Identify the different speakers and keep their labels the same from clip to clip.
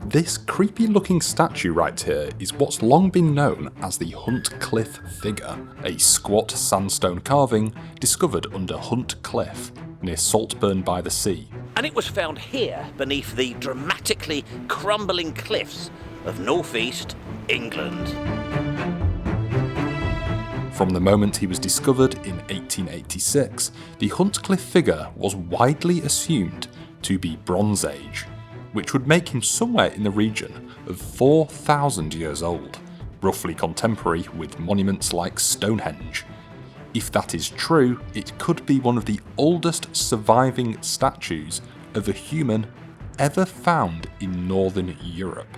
Speaker 1: This creepy looking statue right here is what's long been known as the Huntcliff Figure, a squat sandstone carving discovered under Huntcliff, near Saltburn-by-the-Sea.
Speaker 2: And it was found here beneath the dramatically crumbling cliffs of northeast England.
Speaker 1: From the moment he was discovered in 1886, the Huntcliff Figure was widely assumed to be Bronze Age, which would make him somewhere in the region of 4,000 years old, roughly contemporary with monuments like Stonehenge. If that is true, it could be one of the oldest surviving statues of a human ever found in Northern Europe.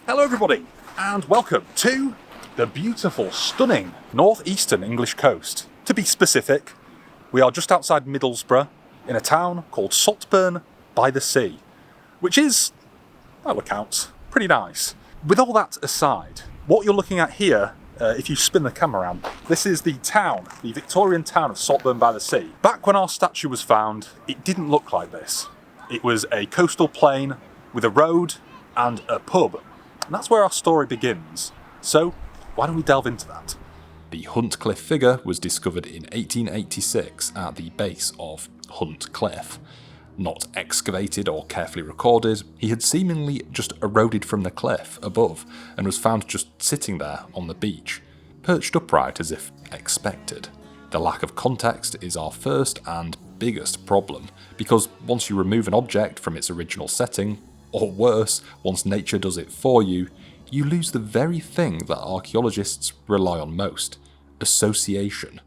Speaker 1: Hello everybody, and welcome to the beautiful, stunning northeastern English coast. To be specific, we are just outside Middlesbrough in a town called Saltburn-by-the-Sea, which is, by all accounts, pretty nice. With all that aside, what you're looking at here, if you spin the camera around, this is the town, the Victorian town of Saltburn-by-the-Sea. Back when our statue was found, it didn't look like this. It was a coastal plain with a road and a pub. And that's where our story begins. So, why don't we delve into that? The Huntcliff Figure was discovered in 1886 at the base of Huntcliff. Not excavated or carefully recorded, he had seemingly just eroded from the cliff above and was found just sitting there on the beach, perched upright as if expected. The lack of context is our first and biggest problem, because once you remove an object from its original setting, or worse, once nature does it for you, you lose the very thing that archaeologists rely on most: association.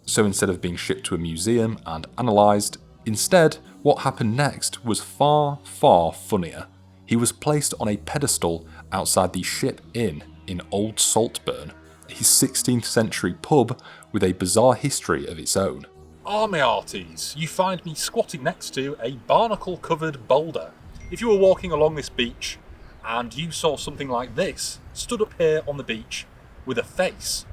Speaker 1: So instead of being shipped to a museum and analysed, instead, what happened next was far, far funnier. He was placed on a pedestal outside the Ship Inn in Old Saltburn, a 16th century pub with a bizarre history of its own. My arties, you find me squatting next to a barnacle-covered boulder. If you were walking along this beach and you saw something like this stood up here on the beach with a face,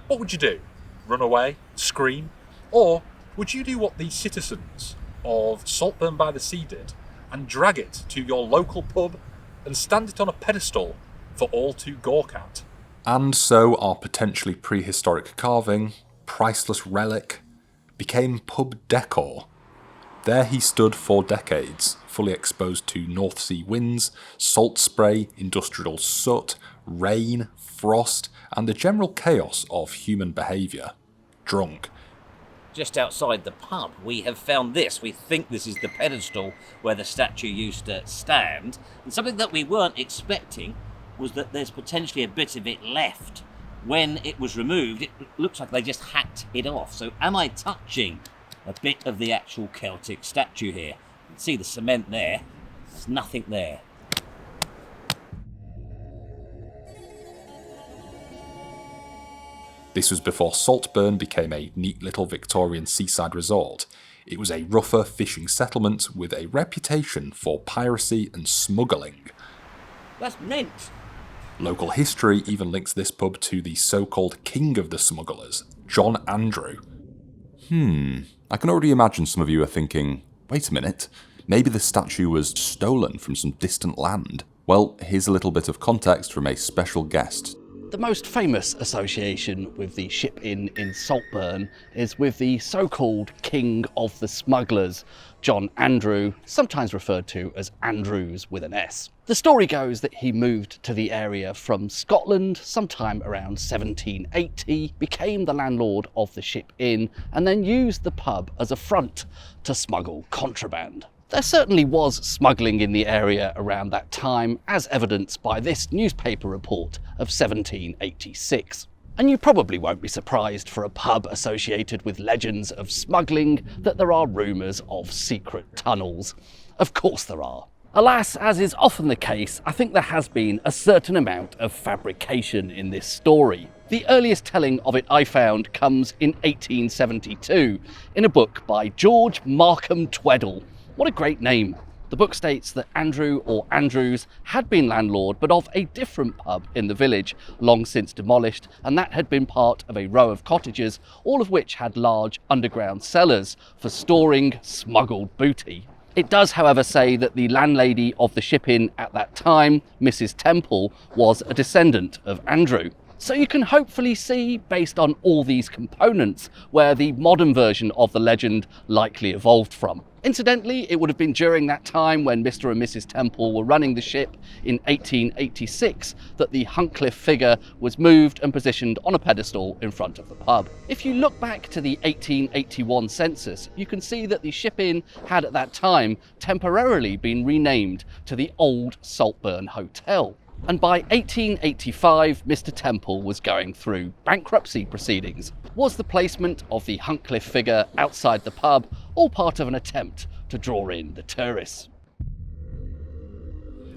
Speaker 1: what would you do? Run away? Scream? Or would you do what the citizens of Saltburn-by-the-Sea did and drag it to your local pub and stand it on a pedestal for all to gawk at? And so our potentially prehistoric carving, priceless relic, became pub decor. There he stood for decades, fully exposed to North Sea winds, salt spray, industrial soot, rain, frost, and the general chaos of human behaviour. Drunk.
Speaker 2: Just outside the pub, we have found this. We think this is the pedestal where the statue used to stand. And something that we weren't expecting was that there's potentially a bit of it left. When it was removed, it looks like they just hacked it off. So am I touching a bit of the actual Celtic statue here? You can see the cement there. There's nothing there.
Speaker 1: This was before Saltburn became a neat little Victorian seaside resort. It was a rougher fishing settlement with a reputation for piracy and smuggling.
Speaker 2: That's mint.
Speaker 1: Local history even links this pub to the so-called king of the smugglers, John Andrew. I can already imagine some of you are thinking, wait a minute, maybe the statue was stolen from some distant land. Well, here's a little bit of context from a special guest.
Speaker 3: The most famous association with the Ship Inn in Saltburn is with the so-called King of the Smugglers, John Andrew, sometimes referred to as Andrews with an S. The story goes that he moved to the area from Scotland sometime around 1780, became the landlord of the Ship Inn, and then used the pub as a front to smuggle contraband. There certainly was smuggling in the area around that time, as evidenced by this newspaper report of 1786. And you probably won't be surprised for a pub associated with legends of smuggling that there are rumours of secret tunnels. Of course there are. Alas, as is often the case, I think there has been a certain amount of fabrication in this story. The earliest telling of it I found comes in 1872 in a book by George Markham Tweddle. What a great name. The book states that Andrew or Andrews had been landlord, but of a different pub in the village, long since demolished, and that had been part of a row of cottages, all of which had large underground cellars for storing smuggled booty. It does, however, say that the landlady of the Ship Inn at that time, Mrs. Temple, was a descendant of Andrew. So you can hopefully see, based on all these components, where the modern version of the legend likely evolved from. Incidentally, it would have been during that time when Mr. and Mrs. Temple were running the ship in 1886 that the Huntcliff Figure was moved and positioned on a pedestal in front of the pub. If you look back to the 1881 census, you can see that the Ship Inn had at that time temporarily been renamed to the Old Saltburn Hotel. And by 1885, Mr. Temple was going through bankruptcy proceedings. Was the placement of the Huntcliff Figure outside the pub all part of an attempt to draw in the tourists?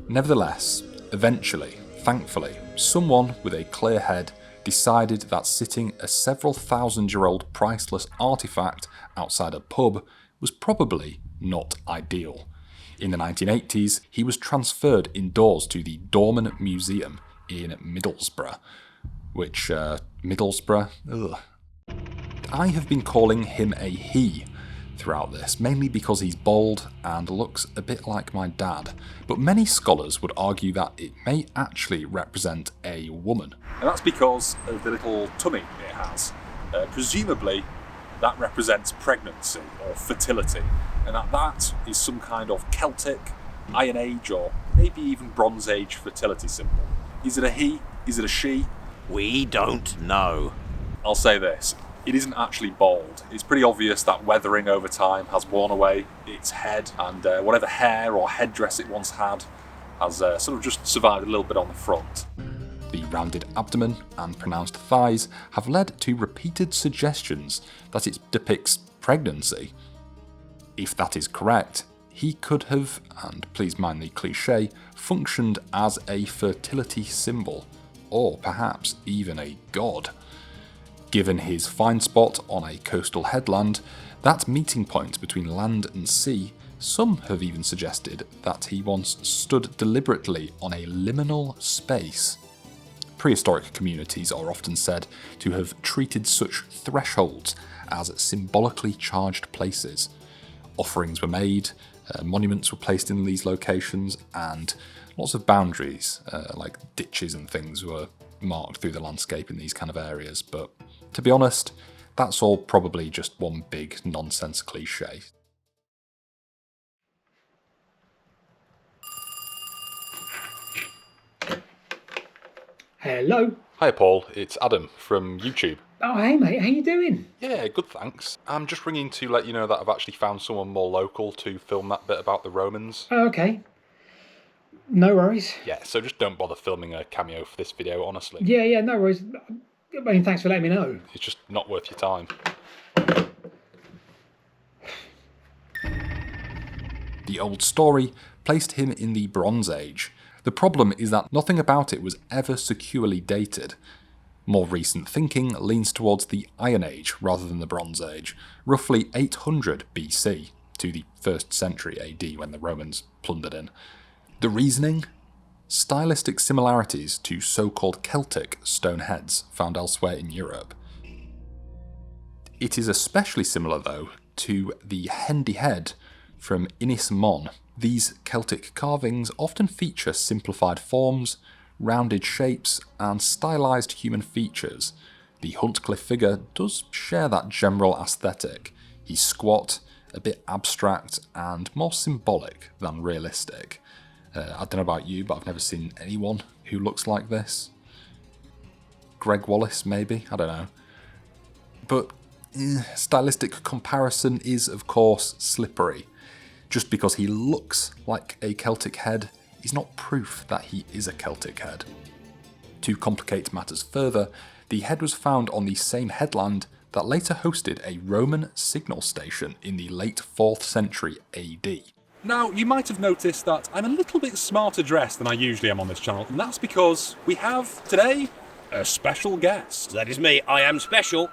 Speaker 1: Nevertheless, eventually, thankfully, someone with a clear head decided that sitting a several thousand-year-old priceless artefact outside a pub was probably not ideal. In the 1980s, he was transferred indoors to the Dorman Museum in Middlesbrough, which, Middlesbrough? Ugh. I have been calling him a he throughout this, mainly because he's bald and looks a bit like my dad, but many scholars would argue that it may actually represent a woman. And that's because of the little tummy it has. Presumably, that represents pregnancy or fertility, and that is some kind of Celtic, Iron Age, or maybe even Bronze Age fertility symbol. Is it a he? Is it a she?
Speaker 2: We don't know.
Speaker 1: I'll say this, it isn't actually bald. It's pretty obvious that weathering over time has worn away its head, and whatever hair or headdress it once had has sort of just survived a little bit on the front. The rounded abdomen and pronounced thighs have led to repeated suggestions that it depicts pregnancy. If that is correct, he could have, and please mind the cliché, functioned as a fertility symbol, or perhaps even a god. Given his fine spot on a coastal headland, that meeting point between land and sea, some have even suggested that he once stood deliberately on a liminal space. Prehistoric communities are often said to have treated such thresholds as symbolically charged places. Offerings were made, monuments were placed in these locations, and lots of boundaries, like ditches and things, were marked through the landscape in these kind of areas. But to be honest, that's all probably just one big nonsense cliché.
Speaker 4: Hello.
Speaker 1: Hi Paul, it's Adam from YouTube.
Speaker 4: Oh, hey mate, how you doing?
Speaker 1: Yeah, good thanks. I'm just ringing to let you know that I've actually found someone more local to film that bit about the Romans.
Speaker 4: Oh, okay. No worries.
Speaker 1: Yeah, so just don't bother filming a cameo for this video, honestly.
Speaker 4: Yeah, no worries. I mean, thanks for letting me know.
Speaker 1: It's just not worth your time. The old story placed him in the Bronze Age. The problem is that nothing about it was ever securely dated. More recent thinking leans towards the Iron Age rather than the Bronze Age, roughly 800 BC to the 1st century AD when the Romans plundered in. The reasoning? Stylistic similarities to so-called Celtic stone heads found elsewhere in Europe. It is especially similar, though, to the Hendy head from Inis Mon. These Celtic carvings often feature simplified forms, rounded shapes, and stylised human features. The Huntcliff Figure does share that general aesthetic. He's squat, a bit abstract, and more symbolic than realistic. I don't know about you, but I've never seen anyone who looks like this. Greg Wallace, maybe? I don't know. But stylistic comparison is, of course, slippery. Just because he looks like a Celtic head is not proof that he is a Celtic head. To complicate matters further, the head was found on the same headland that later hosted a Roman signal station in the late 4th century AD. Now, you might have noticed that I'm a little bit smarter dressed than I usually am on this channel, and that's because we have, today, a special guest.
Speaker 2: That is me. I am special.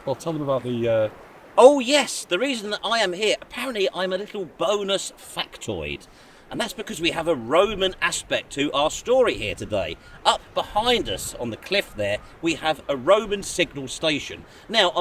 Speaker 1: Well, tell them about the
Speaker 2: Oh yes, the reason that I am here, apparently I'm a little bonus factoid. And that's because we have a Roman aspect to our story here today. Up behind us on the cliff there, we have a Roman signal station. Now,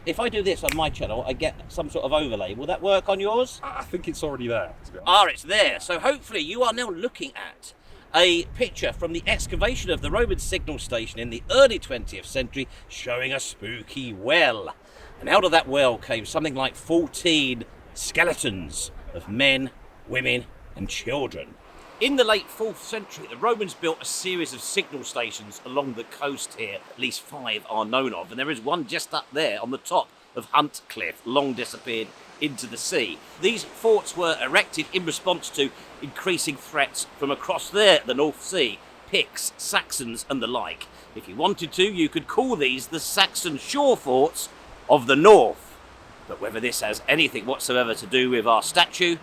Speaker 2: if I do this on my channel, I get some sort of overlay. Will that work on yours?
Speaker 1: I think it's already there, to be honest.
Speaker 2: Ah, it's there. So hopefully you are now looking at a picture from the excavation of the Roman signal station in the early 20th century showing a spooky well. And out of that well came something like 14 skeletons of men, women, and children. In the late 4th century, the Romans built a series of signal stations along the coast here. At least 5 are known of, and there is one just up there on the top of Huntcliff, long disappeared into the sea. These forts were erected in response to increasing threats from across there, the North Sea, Picts, Saxons, and the like. If you wanted to, you could call these the Saxon shore forts of the North. But whether this has anything whatsoever to do with our statue,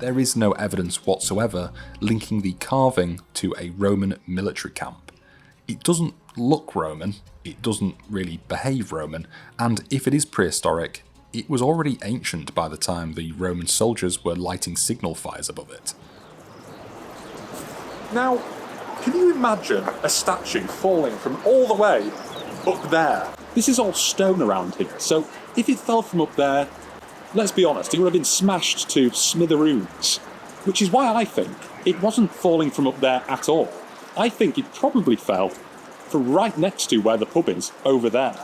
Speaker 1: there is no evidence whatsoever linking the carving to a Roman military camp. It doesn't look Roman, it doesn't really behave Roman, and if it is prehistoric, it was already ancient by the time the Roman soldiers were lighting signal fires above it. Now, can you imagine a statue falling from all the way up there? This is all stone around here, so if it fell from up there, let's be honest, it would have been smashed to smithereens, which is why I think it wasn't falling from up there at all. I think it probably fell from right next to where the pub is, over there.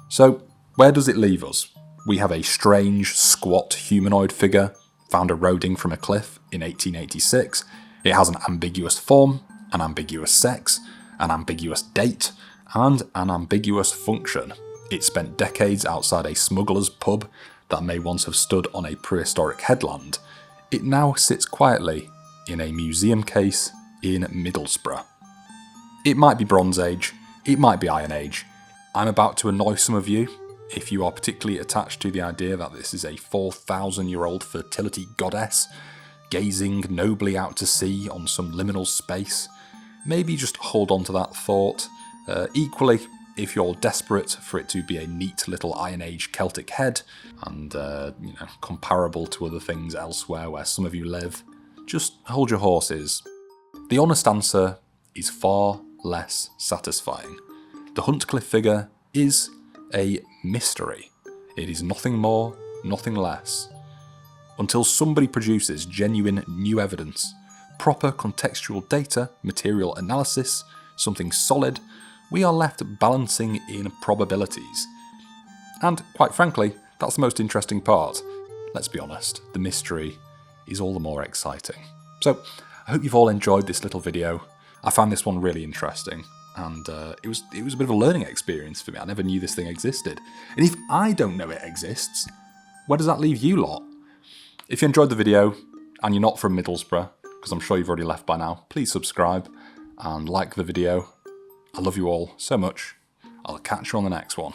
Speaker 1: So, where does it leave us? We have a strange, squat humanoid figure found eroding from a cliff in 1886. It has an ambiguous form, an ambiguous sex, an ambiguous date, and an ambiguous function. It spent decades outside a smuggler's pub that may once have stood on a prehistoric headland. It now sits quietly in a museum case in Middlesbrough. It might be Bronze Age, it might be Iron Age. I'm about to annoy some of you if you are particularly attached to the idea that this is a 4,000-year-old fertility goddess gazing nobly out to sea on some liminal space. Maybe just hold on to that thought. Equally, if you're desperate for it to be a neat little Iron Age Celtic head and comparable to other things elsewhere where some of you live, just hold your horses. The honest answer is far less satisfying. The Huntcliff Figure is a mystery. It is nothing more, nothing less. Until somebody produces genuine new evidence, proper contextual data, material analysis, something solid, we are left balancing in probabilities. And quite frankly, that's the most interesting part. Let's be honest, the mystery is all the more exciting. So, I hope you've all enjoyed this little video. I found this one really interesting, and it was a bit of a learning experience for me. I never knew this thing existed. And if I don't know it exists, where does that leave you lot? If you enjoyed the video, and you're not from Middlesbrough, because I'm sure you've already left by now, please subscribe and like the video. I love you all so much. I'll catch you on the next one.